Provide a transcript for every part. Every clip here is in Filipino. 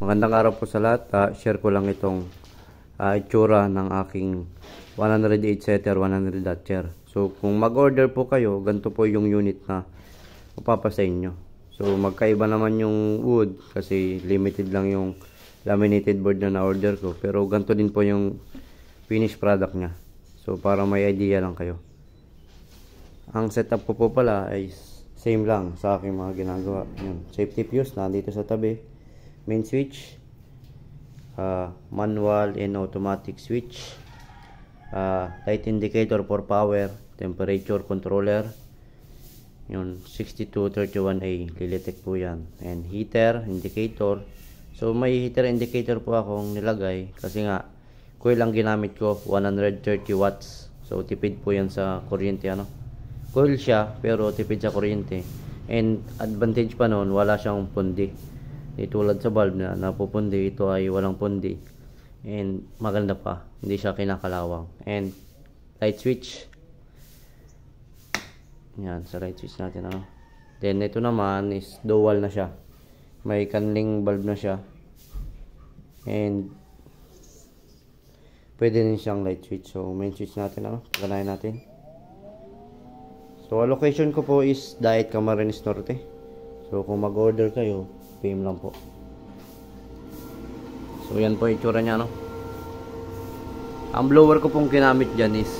Magandang araw po sa lahat. Share ko lang itong itsura ng aking 108 setter 100 watt chair. So kung mag-order po kayo, ganito po yung unit na mapapasa inyo. So magkaiba naman yung wood kasi limited lang yung laminated board na na-order ko. Pero ganito din po yung finished product nya. So para may idea lang kayo. Ang setup ko po pala ay same lang sa aking mga ginagawa. Yun. Safety fuse nandito sa tabi. Main switch, manual and automatic switch, light indicator for power, temperature controller, yun 6231A, Lilitech po yan, and heater indicator. So may heater indicator po akong nilagay kasi nga coil ang ginamit ko, 130 watts. So tipid po yan sa kuryente, coil siya pero tipid sa kuryente, and advantage pa noon, wala siyang pundi. Di tulad sa bulb na napupundi, ito ay walang pundi. And maganda pa, hindi siya kinakalawang. And light switch. Yan, sa light switch natin. Then ito naman is dual na siya. May canling bulb na siya. And pwede din siyang light switch. So main switch natin, paganayin natin. So allocation ko po is Diet Camarines Norte. So kung mag-order kayo, PM lang po. So yan po itsura nya, Ang blower ko pong ginamit dyan is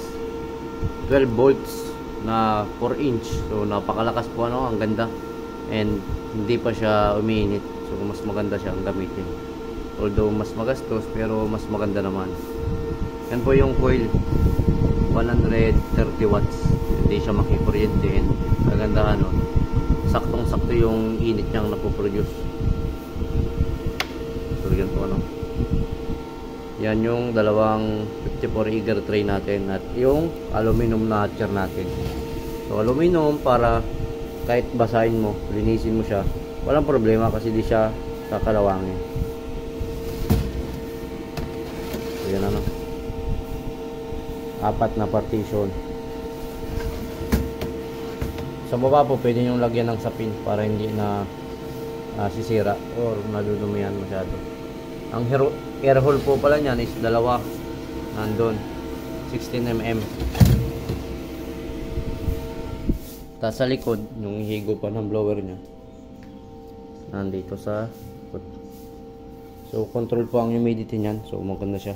12 volts na 4 inch. So napakalakas po, ang ganda. And hindi pa siya umiinit. So mas maganda siyang gamitin. Although mas magastos pero mas maganda naman. Yan po yung coil, 130 watts. Hindi siya makikuryente. And kagandahan, saktong sakto yung init niyang napoproduce. So yan po, yan yung dalawang 54 Eager tray natin at yung aluminum na chair natin. So aluminum para kahit basahin mo, linisin mo siya, walang problema kasi di siya kakalawangin. So yan, apat na partition. Sa baba po pwede nyo lagyan ng sapin para hindi na sisira or nadudumihan masyado. Ang air hole po pala niyan is dalawa, nandun 16mm. Tapos sa likod yung higo pa ng blower nya nandito sa likod. So control po ang humidity niyan. So maganda siya.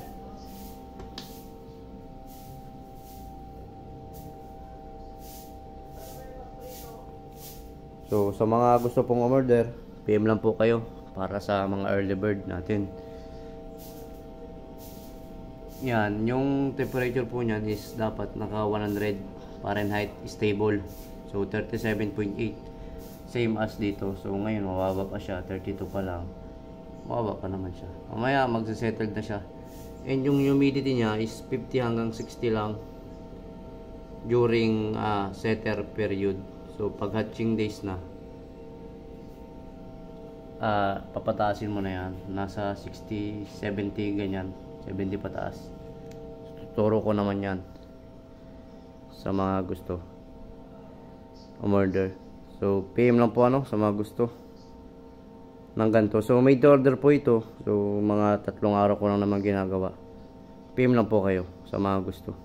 So sa mga gusto pong order, PM lang po kayo para sa mga early bird natin. Yan, yung temperature po niyan is dapat naka 100 Fahrenheit stable. So 37.8, same as dito. So ngayon mababa pa siya, 32 pa lang. Mababa pa naman siya. Mamaya magse-settled na siya. And yung humidity niya is 50 hanggang 60 lang during setter period. So pag hatching days na, papataasin mo na yan, nasa 60, 70 ganyan, 70 pataas. Tuturo ko naman yan sa mga gusto umorder. So PM lang po sa mga gusto ng ganito. So made to order po ito. So mga 3 araw ko lang naman ginagawa. PM lang po kayo sa mga gusto.